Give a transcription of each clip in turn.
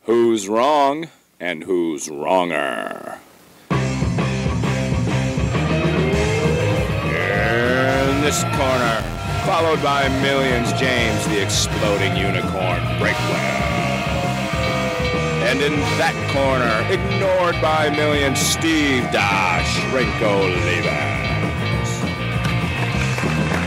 Who's wrong and who's wronger? In this corner, followed by millions, James the Exploding Unicorn Breakwell. And in that corner, ignored by millions, Steve Dash Olivas.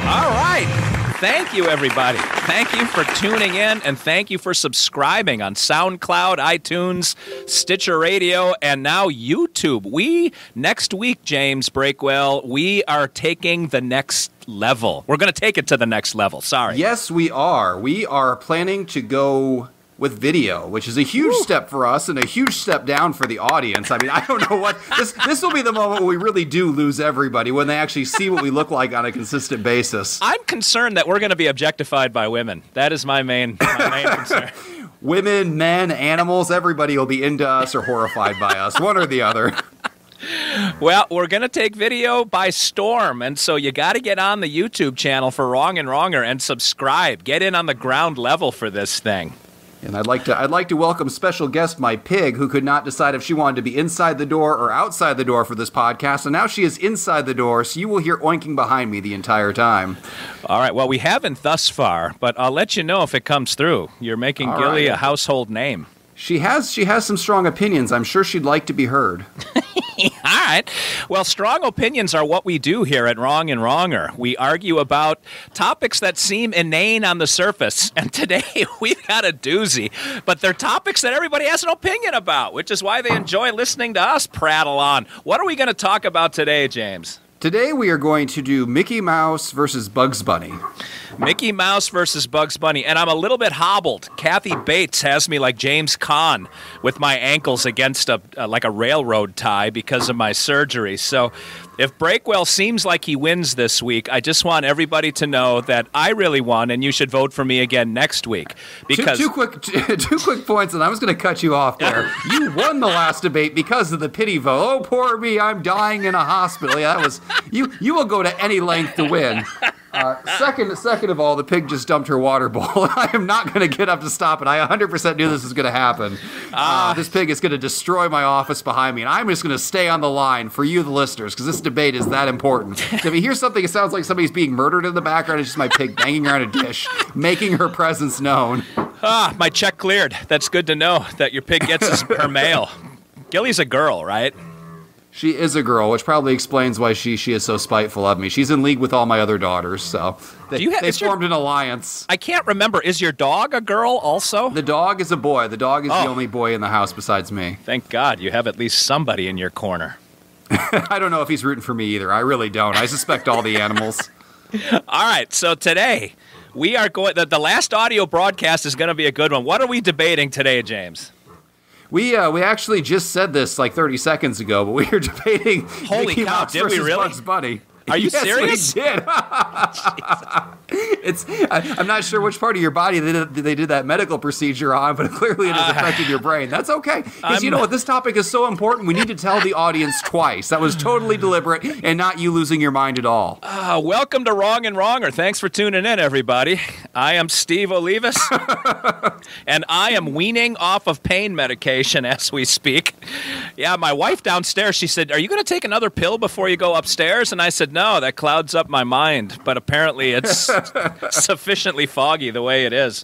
All right. Thank you, everybody. Thank you for tuning in, and thank you for subscribing on SoundCloud, iTunes, Stitcher Radio, and now YouTube. Next week, James Breakwell, we are taking the next level. We're going to take it to the next level. Sorry. Yes, we are. We are planning to go with video, which is a huge step for us and a huge step down for the audience. I mean, I don't know what this will be the moment where we really do lose everybody, when they actually see what we look like on a consistent basis. I'm concerned that we're going to be objectified by women. That is my main concern. Women, men, animals, everybody will be into us or horrified by us, one or the other. Well, we're going to take video by storm, and so you got to get on the YouTube channel for Wrong and Wronger and subscribe. Get in on the ground level for this thing. And I'd like to welcome special guest my pig, who could not decide if she wanted to be inside the door or outside the door for this podcast, and now she is inside the door, so you will hear oinking behind me the entire time. All right, well, we haven't thus far, but I'll let you know if it comes through. You're making All Gilly right. a household name. She has some strong opinions. I'm sure she'd like to be heard. All right. Well, strong opinions are what we do here at Wrong and Wronger. We argue about topics that seem inane on the surface. And today we've got a doozy. But they're topics that everybody has an opinion about, which is why they enjoy listening to us prattle on. What are we going to talk about today, James? Today we are going to do Mickey Mouse versus Bugs Bunny. Mickey Mouse versus Bugs Bunny, and I'm a little bit hobbled. Kathy Bates has me like James Caan with my ankles against like a railroad tie because of my surgery. So if Breakwell seems like he wins this week, I just want everybody to know that I really won, and you should vote for me again next week. Because Two quick points, and I was going to cut you off there. You won the last debate because of the pity vote. Oh, poor me, I'm dying in a hospital. Yeah, that was you will go to any length to win. Second of all, the pig just dumped her water bowl. I am not going to get up to stop it. I 100% knew this was going to happen. This pig is going to destroy my office behind me, and I'm just going to stay on the line for you, the listeners, because this debate is that important. So if you hear something, it sounds like somebody's being murdered in the background. It's just my pig banging around a dish, making her presence known. my check cleared. That's good to know that your pig gets her mail. Gilly's a girl, right? She is a girl, which probably explains why she is so spiteful of me. She's in league with all my other daughters, so they formed an alliance. I can't remember. Is your dog a girl also? The dog is a boy. The dog is the only boy in the house besides me. Thank God you have at least somebody in your corner. I don't know if he's rooting for me either. I really don't. I suspect all the animals. All right, so today we are going. The last audio broadcast is going to be a good one. What are we debating today, James? We actually just said this like 30 seconds ago, but we were debating Mickey Mouse versus Bugs Bunny. Are you serious? We did. I'm not sure which part of your body they did that medical procedure on, but clearly it has affected your brain. That's okay. Because you know what? This topic is so important, we need to tell the audience twice. That was totally deliberate and not you losing your mind at all. Welcome to Wrong and Wronger. Thanks for tuning in, everybody. I am Steve Olivas, and I am weaning off of pain medication as we speak. Yeah, my wife downstairs, she said, "Are you going to take another pill before you go upstairs?" And I said, "No, that clouds up my mind." But apparently it's sufficiently foggy the way it is.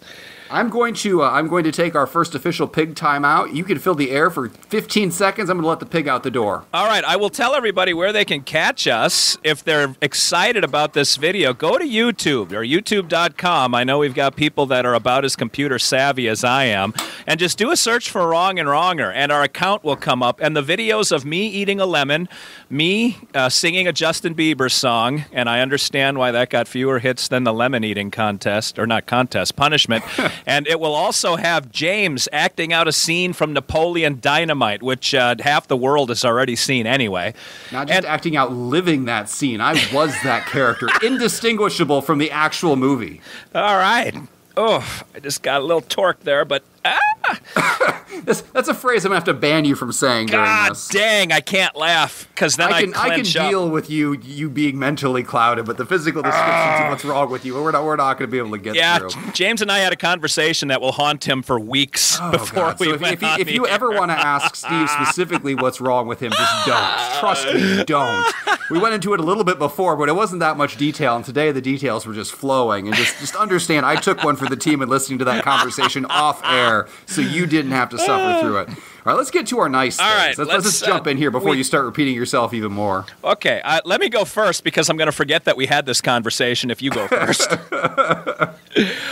I'm going to take our first official pig time out. You can fill the air for 15 seconds. I'm going to let the pig out the door. All right. I will tell everybody where they can catch us if they're excited about this video. Go to YouTube or youtube.com. I know we've got people that are about as computer savvy as I am. And just do a search for Wrong and Wronger, and our account will come up. And the videos of me eating a lemon, me singing a Justin Bieber song, and I understand why that got fewer hits than the lemon eating contest, or not contest, punishment. And it will also have James acting out a scene from Napoleon Dynamite, which half the world has already seen anyway. Not just acting out, living that scene. I was that character, indistinguishable from the actual movie. All right. Oh, I just got a little torque there, but That's That's a phrase I'm going to have to ban you from saying during God this. dang, I can't laugh because then I can clench up. deal with you being mentally clouded, but the physical descriptions of what's wrong with you, we're not going to be able to get through. Yeah, James and I had a conversation that will haunt him for weeks before we went on if you ever want to ask Steve specifically what's wrong with him, just don't. Trust me, don't. We went into it a little bit before, but it wasn't that much detail, and today the details were just flowing. And just understand, I took one for the team and listening to that conversation off air, so you didn't have to suffer through it. All right, let's get to our nice things. All right, let's jump in here before you start repeating yourself even more. Okay, let me go first because I'm going to forget that we had this conversation if you go first.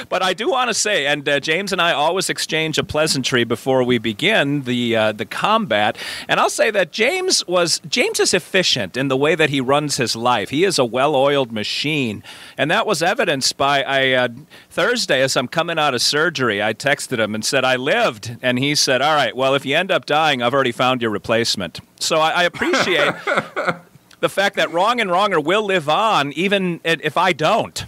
But I do want to say, and James and I always exchange a pleasantry before we begin the combat, and I'll say that James is efficient in the way that he runs his life. He is a well-oiled machine, and that was evidenced by Thursday as I'm coming out of surgery. I texted him and said, I lived, and he said, all right, well, if you end up dying, I've already found your replacement. So I appreciate the fact that Wrong and Wronger will live on, even if I don't.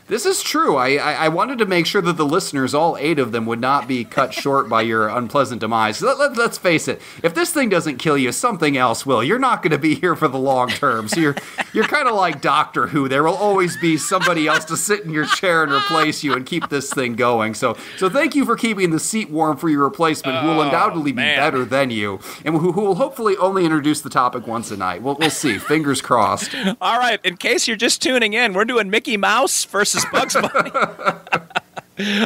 This is true. I wanted to make sure that the listeners, all 8 of them, would not be cut short by your unpleasant demise. Let's face it. If this thing doesn't kill you, something else will. You're not going to be here for the long term. So you're kind of like Doctor Who. There will always be somebody else to sit in your chair and replace you and keep this thing going. So thank you for keeping the seat warm for your replacement, who will undoubtedly be better than you, and who will hopefully only introduce the topic once a night. We'll see. Fingers crossed. All right. In case you're just tuning in, we're doing Mickey Mouse versus Bugs Bunny.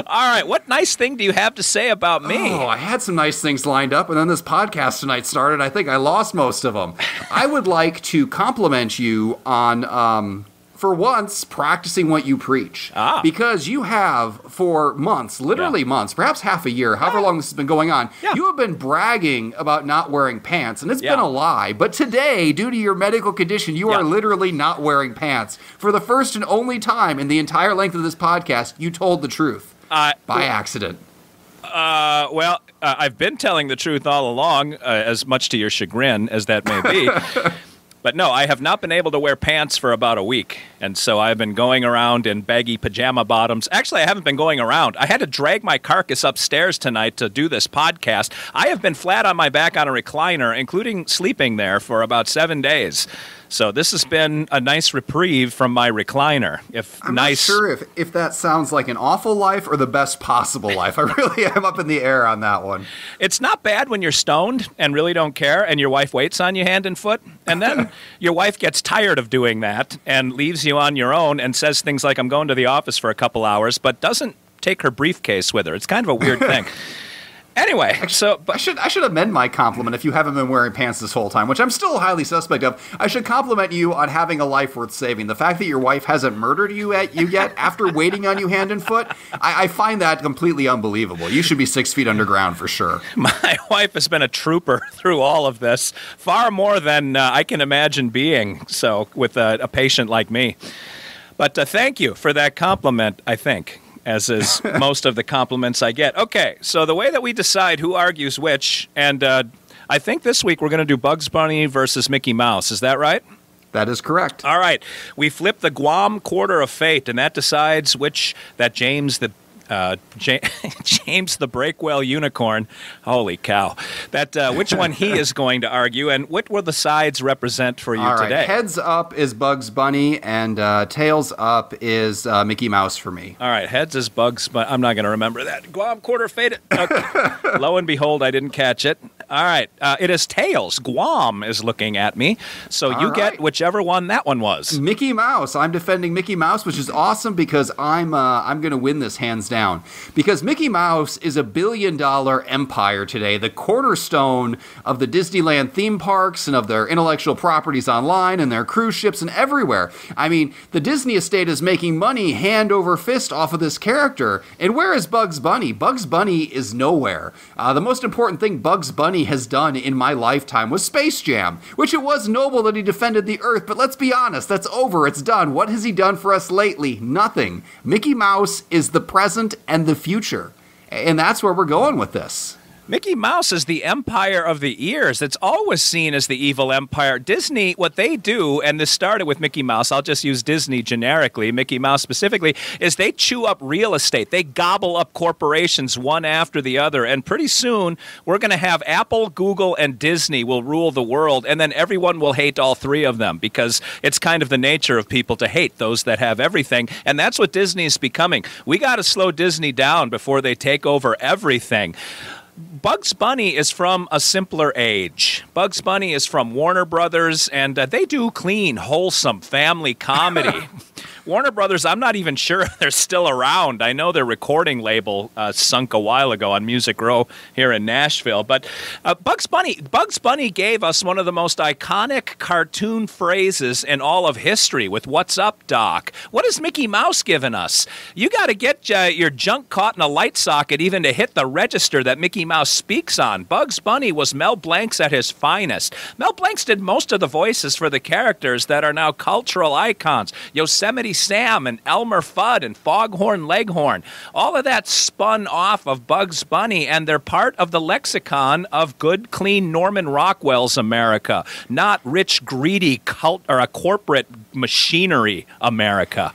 All right, what nice thing do you have to say about me? Oh, I had some nice things lined up, and then this podcast tonight started. I think I lost most of them. I would like to compliment you on, for once, practicing what you preach. Because you have, for months, literally months, perhaps half a year, however long this has been going on, you have been bragging about not wearing pants, and it's been a lie. But today, due to your medical condition, you are literally not wearing pants. For the first and only time in the entire length of this podcast, you told the truth. By accident. I've been telling the truth all along, as much to your chagrin as that may be. But no, I have not been able to wear pants for about a week. And so I've been going around in baggy pajama bottoms. Actually, I haven't been going around. I had to drag my carcass upstairs tonight to do this podcast. I have been flat on my back on a recliner, including sleeping there, for about 7 days. So this has been a nice reprieve from my recliner. I'm not sure if that sounds like an awful life or the best possible life. I really am up in the air on that one. It's not bad when you're stoned and really don't care, and your wife waits on you hand and foot, and then your wife gets tired of doing that and leaves you on your own and says things like, I'm going to the office for a couple hours, but doesn't take her briefcase with her. It's kind of a weird thing. Anyway, I should amend my compliment if you haven't been wearing pants this whole time, which I'm still highly suspect of. I should compliment you on having a life worth saving. The fact that your wife hasn't murdered you yet after waiting on you hand and foot, I find that completely unbelievable. You should be 6 feet underground for sure. My wife has been a trooper through all of this, far more than I can imagine being, so with a patient like me. But thank you for that compliment, I think, as is most of the compliments I get. Okay, so the way that we decide who argues which, and I think this week we're going to do Bugs Bunny versus Mickey Mouse. Is that right? That is correct. All right. We flip the Guam quarter of fate, and that decides which that James the Breakwell unicorn, holy cow, that which one he is going to argue, and what will the sides represent for you today? Right. Heads up is Bugs Bunny, and tails up is Mickey Mouse for me. All right, heads is Bugs Bunny. I'm not going to remember that. Guam quarter fate. Okay. Lo and behold, I didn't catch it. All right, it is tails. Guam is looking at me, so you get whichever one that one was. Mickey Mouse. I'm defending Mickey Mouse, which is awesome because I'm going to win this hands down. Because Mickey Mouse is a billion-dollar empire today, the cornerstone of the Disneyland theme parks and of their intellectual properties online and their cruise ships and everywhere. I mean, the Disney estate is making money hand over fist off of this character. And where is Bugs Bunny? Bugs Bunny is nowhere. The most important thing Bugs Bunny has done in my lifetime was Space Jam, which it was noble that he defended the Earth, but let's be honest, that's over, it's done. What has he done for us lately? Nothing. Mickey Mouse is the present and the future, and that's where we're going with this. Mickey Mouse is the empire of the ears. It's always seen as the evil empire. Disney, what they do, and this started with Mickey Mouse, I'll just use Disney generically, Mickey Mouse specifically, is they chew up real estate. They gobble up corporations one after the other, and pretty soon we're going to have Apple, Google, and Disney will rule the world, and then everyone will hate all three of them because it's kind of the nature of people to hate those that have everything, and that's what Disney is becoming. We got to slow Disney down before they take over everything. Bugs Bunny is from a simpler age. Bugs Bunny is from Warner Brothers, and they do clean, wholesome family comedy. Warner Brothers, I'm not even sure they're still around. I know their recording label sunk a while ago on Music Row here in Nashville. But Bugs Bunny gave us one of the most iconic cartoon phrases in all of history with "What's up, Doc?" What has Mickey Mouse given us? You got to get your junk caught in a light socket even to hit the register that Mickey Mouse speaks on. Bugs Bunny was Mel Blanc at his finest. Mel Blanc did most of the voices for the characters that are now cultural icons. Yosemite Sam and Elmer Fudd and Foghorn Leghorn. All of that spun off of Bugs Bunny, and they're part of the lexicon of good, clean Norman Rockwell's America, not rich, greedy corporate machinery America.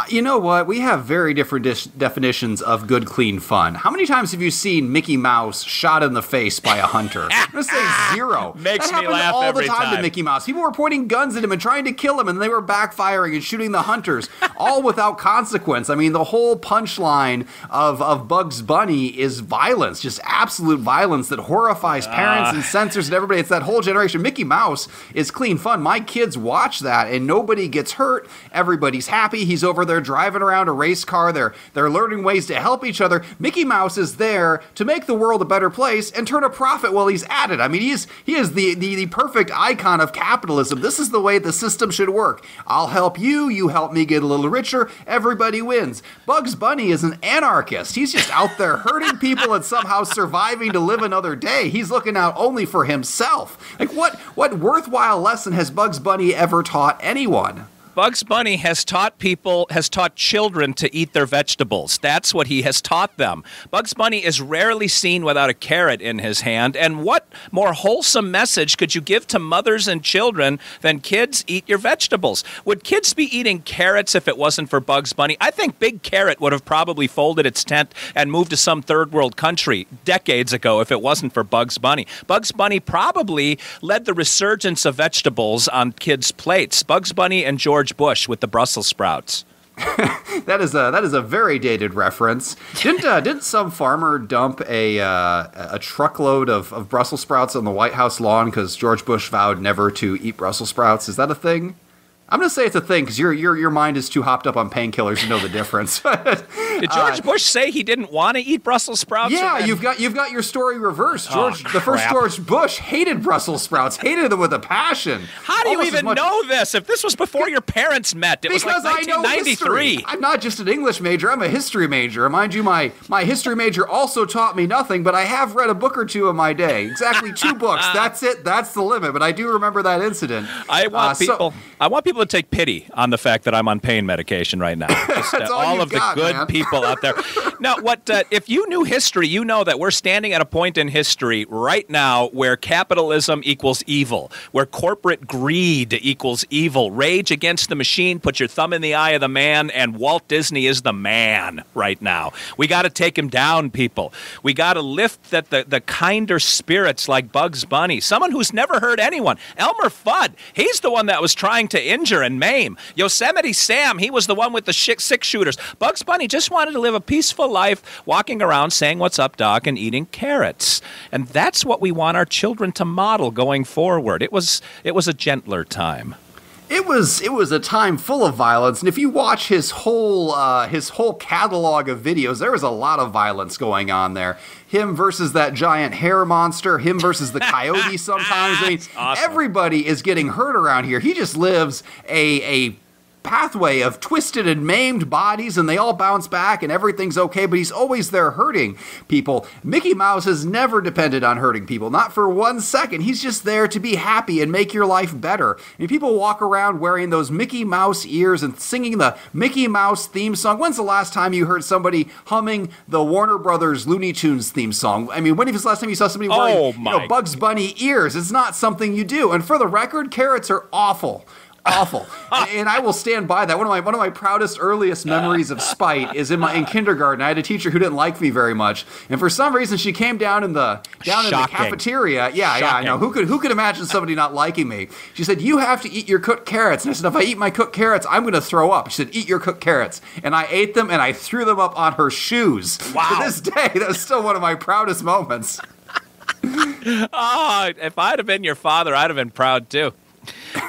You know what? We have very different definitions of good, clean fun. How many times have you seen Mickey Mouse shot in the face by a hunter? I'm going to say zero. Makes that me laugh all every the time time. to Mickey Mouse. People were pointing guns at him and trying to kill him, and they were backfiring and shooting the hunters, all without consequence. I mean, the whole punchline of Bugs Bunny is violence, just absolute violence that horrifies parents and censors and everybody. It's that whole generation. Mickey Mouse is clean fun. My kids watch that, and nobody gets hurt. Everybody's happy. He's over there driving around a race car. They're learning ways to help each other. Mickey Mouse is there to make the world a better place and turn a profit while he's at it. I mean, he is the perfect icon of capitalism. This is the way the system should work. I'll help you, you help me get a little richer, everybody wins. Bugs Bunny is an anarchist. He's just out there hurting people and somehow surviving to live another day. He's looking out only for himself. Like, what worthwhile lesson has Bugs Bunny ever taught anyone? Bugs Bunny has taught children to eat their vegetables. That's what he has taught them. Bugs Bunny is rarely seen without a carrot in his hand. And what more wholesome message could you give to mothers and children than kids eat your vegetables? Would kids be eating carrots if it wasn't for Bugs Bunny? I think Big Carrot would have probably folded its tent and moved to some third world country decades ago if it wasn't for Bugs Bunny. Bugs Bunny probably led the resurgence of vegetables on kids' plates. Bugs Bunny and George Bush with the Brussels sprouts. That is a very dated reference. Didn't some farmer dump a truckload of Brussels sprouts on the White House lawn because George Bush vowed never to eat Brussels sprouts? Is that a thing? I'm going to say it's a thing because your mind is too hopped up on painkillers to know the difference. Did George Bush say he didn't want to eat Brussels sprouts? Yeah, you've got your story reversed. The first George Bush hated Brussels sprouts, hated them with a passion. How do you even know this? If this was before your parents met, it was like 1993. I'm not just an English major, I'm a history major. Mind you, my history major also taught me nothing, but I have read a book or two in my day. Exactly 2 books. That's it. That's the limit. But I do remember that incident. I want people to take pity on the fact that I'm on pain medication right now. Just, all of the good people out there. Now, if you knew history, you know that we're standing at a point in history right now where capitalism equals evil, where corporate greed equals evil. Rage against the machine, put your thumb in the eye of the man, and Walt Disney is the man right now. We got to take him down, people. We got to lift the kinder spirits like Bugs Bunny, someone who's never hurt anyone. Elmer Fudd, he's the one that was trying to injure and maim. Yosemite Sam, he was the one with the 6-shooters. Bugs Bunny just wanted to live a peaceful life, walking around saying, "What's up, Doc?" and eating carrots. And that's what we want our children to model going forward. It was a gentler time. It was a time full of violence, and if you watch his whole catalog of videos, there was a lot of violence going on there. Him versus that giant hair monster, him versus the coyote sometimes. I mean, awesome. Everybody is getting hurt around here. He just lives a pathway of twisted and maimed bodies, and they all bounce back and everything's okay, but he's always there hurting people. Mickey Mouse has never depended on hurting people, not for 1 second. He's just there to be happy and make your life better. And people walk around wearing those Mickey Mouse ears and singing the Mickey Mouse theme song. When's the last time you heard somebody humming the Warner Brothers Looney Tunes theme song? I mean, when was the last time you saw somebody wearing Bugs Bunny ears? It's not something you do. And for the record, carrots are awful. Awful. And I will stand by that. One of my proudest, earliest memories of spite is in kindergarten. I had a teacher who didn't like me very much, and for some reason she came down in the cafeteria. Yeah, I know. Who could imagine somebody not liking me? She said, "You have to eat your cooked carrots." And I said, "If I eat my cooked carrots, I'm going to throw up." She said, "Eat your cooked carrots." And I ate them, and I threw them up on her shoes. Wow. To this day, that's still one of my proudest moments. Oh, if I'd have been your father, I'd have been proud too.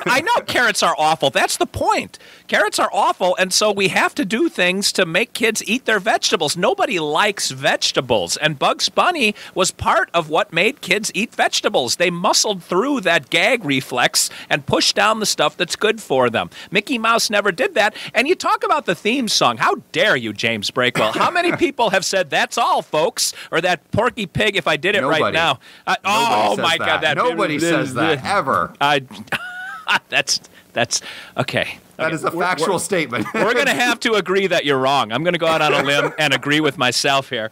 I know carrots are awful. That's the point. Carrots are awful, and so we have to do things to make kids eat their vegetables. Nobody likes vegetables, and Bugs Bunny was part of what made kids eat vegetables. They muscled through that gag reflex and pushed down the stuff that's good for them. Mickey Mouse never did that, and you talk about the theme song. How dare you, James Breakwell? How many people have said, "That's all, folks," or "That Porky Pig, if I did it right now"? Oh, my God. Nobody says that, ever. That's okay. That is a factual statement. We're going to have to agree that you're wrong. I'm going to go out on a limb and agree with myself here.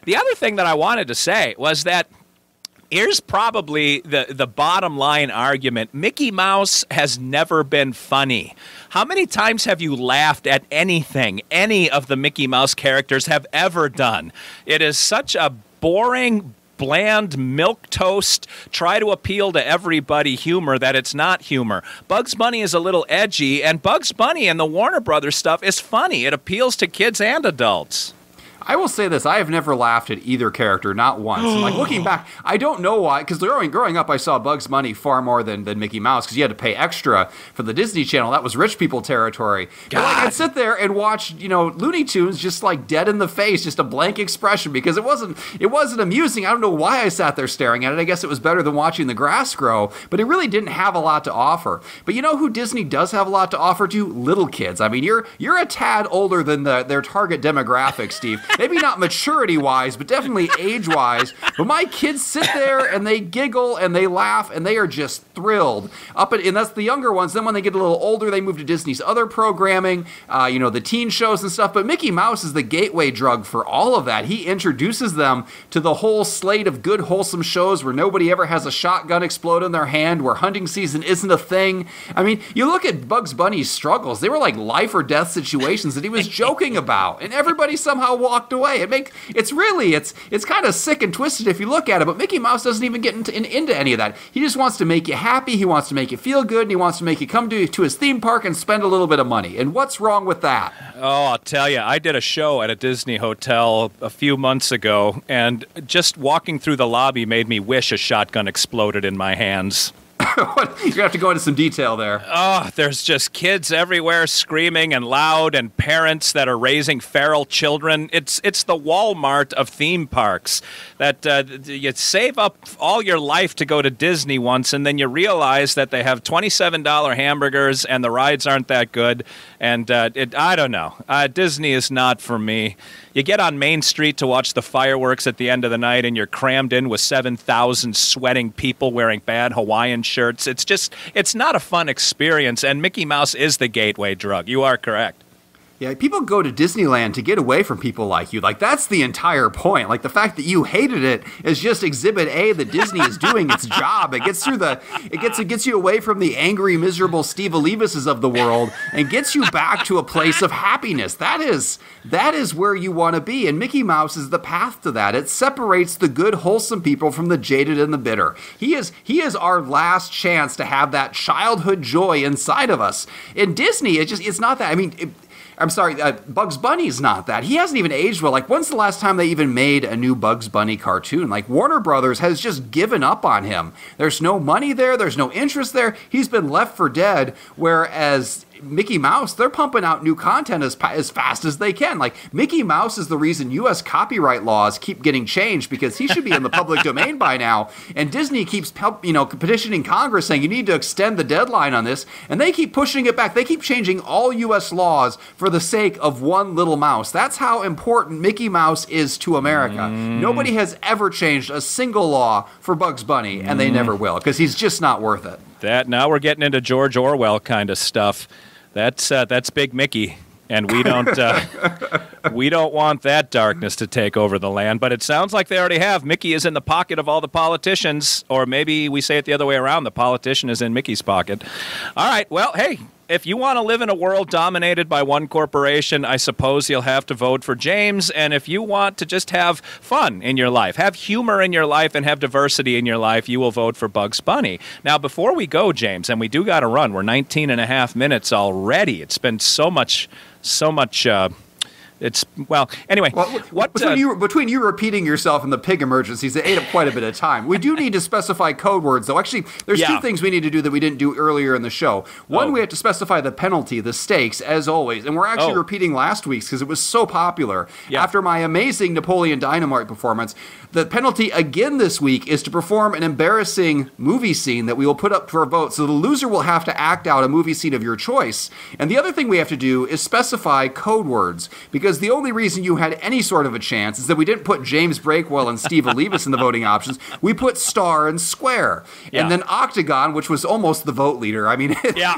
The other thing that I wanted to say was that here's probably the bottom line argument. Mickey Mouse has never been funny. How many times have you laughed at anything any of the Mickey Mouse characters have ever done? It is such a boring, bland milquetoast, try to appeal to everybody humor that it's not humor. Bugs Bunny is a little edgy, and Bugs Bunny and the Warner Brothers stuff is funny. It appeals to kids and adults. I will say this, I have never laughed at either character, not once. Like, looking back, I don't know why, because growing up, I saw Bugs Bunny far more than Mickey Mouse, because you had to pay extra for the Disney Channel. That was rich people territory. But, like, I'd sit there and watch, Looney Tunes just, like, dead in the face, just a blank expression, because it wasn't amusing. I don't know why I sat there staring at it. I guess it was better than watching the grass grow, but it really didn't have a lot to offer. But you know who Disney does have a lot to offer to? Little kids. I mean, you're a tad older than their target demographic, Steve. Maybe not maturity-wise, but definitely age-wise. But my kids sit there and they giggle and they laugh and they are just thrilled. And that's the younger ones. Then when they get a little older, they move to Disney's other programming, the teen shows and stuff. But Mickey Mouse is the gateway drug for all of that. He introduces them to the whole slate of good, wholesome shows where nobody ever has a shotgun explode in their hand, where hunting season isn't a thing. I mean, you look at Bugs Bunny's struggles. They were like life or death situations that he was joking about, and everybody somehow walked away. It's kind of sick and twisted if you look at it, but Mickey Mouse doesn't even get into any of that. He just wants to make you happy, he wants to make you feel good, and he wants to make you come to his theme park and spend a little bit of money. And what's wrong with that? Oh, I'll tell you, I did a show at a Disney hotel a few months ago, and just walking through the lobby made me wish a shotgun exploded in my hands. You're going to have to go into some detail there. Oh, there's just kids everywhere screaming and loud, and parents that are raising feral children. It's the Walmart of theme parks. That you save up all your life to go to Disney once, and then you realize that they have $27 hamburgers and the rides aren't that good. And I don't know. Disney is not for me. You get on Main Street to watch the fireworks at the end of the night, and you're crammed in with 7,000 sweating people wearing bad Hawaiian shirts. It's not a fun experience, and Mickey Mouse is the gateway drug. You are correct. Yeah, people go to Disneyland to get away from people like you. Like, that's the entire point. Like, the fact that you hated it is just exhibit A that Disney is doing its job. It gets you away from the angry, miserable Steve Olivases of the world and gets you back to a place of happiness. That is where you want to be. And Mickey Mouse is the path to that. It separates the good, wholesome people from the jaded and the bitter. He is our last chance to have that childhood joy inside of us. In Disney, it's not that. I mean, I'm sorry, Bugs Bunny's not that. He hasn't even aged well. Like, when's the last time they even made a new Bugs Bunny cartoon? Like, Warner Brothers has just given up on him. There's no money there. There's no interest there. He's been left for dead, whereas Mickey Mouse, they're pumping out new content as fast as they can. Like, Mickey Mouse is the reason U.S. copyright laws keep getting changed, because he should be in the public domain by now. And Disney keeps, petitioning Congress saying you need to extend the deadline on this. And they keep pushing it back. They keep changing all U.S. laws for the sake of one little mouse. That's how important Mickey Mouse is to America. Nobody has ever changed a single law for Bugs Bunny, and they never will, because he's just not worth it. Now we're getting into George Orwell kind of stuff. That's Big Mickey, and we don't want that darkness to take over the land. But it sounds like they already have. Mickey is in the pocket of all the politicians, or maybe we say it the other way around. The politician is in Mickey's pocket. All right. Well, hey. If you want to live in a world dominated by one corporation, I suppose you'll have to vote for James. And if you want to just have fun in your life, have humor in your life, and have diversity in your life, you will vote for Bugs Bunny. Now, before we go, James, and we do got to run. We're 19 and a half minutes already. It's been so much. Anyway. Well, between you repeating yourself and the pig emergencies, it ate up quite a bit of time. We do need to specify code words, though. Actually, there's two things we need to do that we didn't do earlier in the show. One, we have to specify the penalty, the stakes, as always. And we're actually repeating last week's because it was so popular. Yeah. After my amazing Napoleon Dynamite performance, the penalty again this week is to perform an embarrassing movie scene that we will put up for a vote. So the loser will have to act out a movie scene of your choice. And the other thing we have to do is specify code words, because the only reason you had any sort of a chance is that we didn't put James Breakwell and Steve Olivas in the voting options. We put star and square. Yeah. And then octagon, which was almost the vote leader. I mean,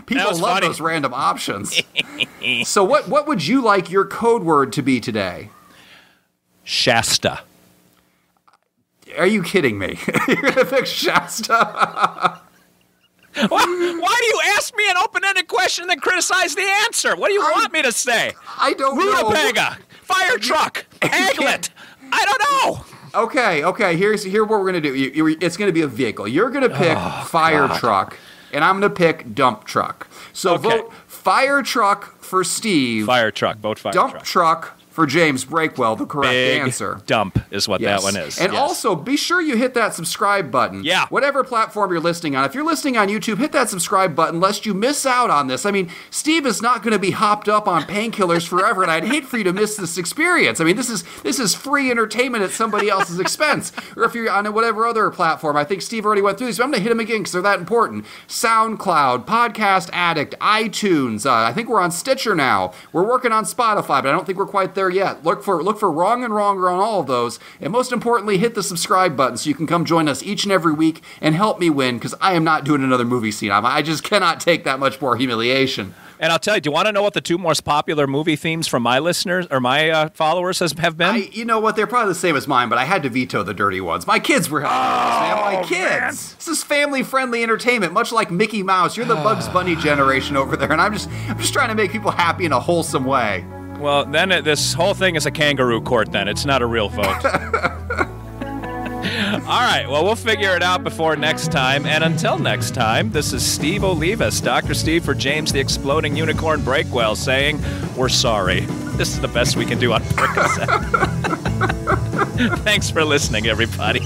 people love those random options. So what would you like your code word to be today? Shasta. Are you kidding me? You're going to pick Shasta? Why do you ask me an open-ended question and then criticize the answer? What do you want me to say? I don't know. Rutabaga, fire truck, aglet. I don't know. Okay. Here's what we're going to do. It's going to be a vehicle. You're going to pick fire truck, and I'm going to pick dump truck. So vote fire truck for Steve. Fire truck. Vote fire truck. Dump truck for James Breakwell, the correct answer. Dump is what that one is. And also, be sure you hit that subscribe button. Yeah. Whatever platform you're listening on. If you're listening on YouTube, hit that subscribe button lest you miss out on this. I mean, Steve is not going to be hopped up on painkillers forever, and I'd hate for you to miss this experience. I mean, this is free entertainment at somebody else's expense. Or if you're on whatever other platform. I think Steve already went through these, but I'm going to hit them again because they're that important. SoundCloud, Podcast Addict, iTunes. I think we're on Stitcher now. We're working on Spotify, but I don't think we're quite there yet. Look for Wrong and Wronger on all of those. And most importantly, hit the subscribe button so you can come join us each and every week and help me win, because I am not doing another movie scene. I just cannot take that much more humiliation. And I'll tell you, do you want to know what the two most popular movie themes from my listeners or my followers have been? You know what? They're probably the same as mine, but I had to veto the dirty ones. My kids were helping us, man. My kids. Man. This is family-friendly entertainment, much like Mickey Mouse. You're the Bugs Bunny generation over there, and I'm just trying to make people happy in a wholesome way. Well, then this whole thing is a kangaroo court then. It's not a real vote. All right, well, we'll figure it out before next time. And until next time, this is Steve Olivas, Dr. Steve for James the Exploding Unicorn Breakwell, saying, we're sorry. This is the best we can do on Percocet. Thanks for listening, everybody.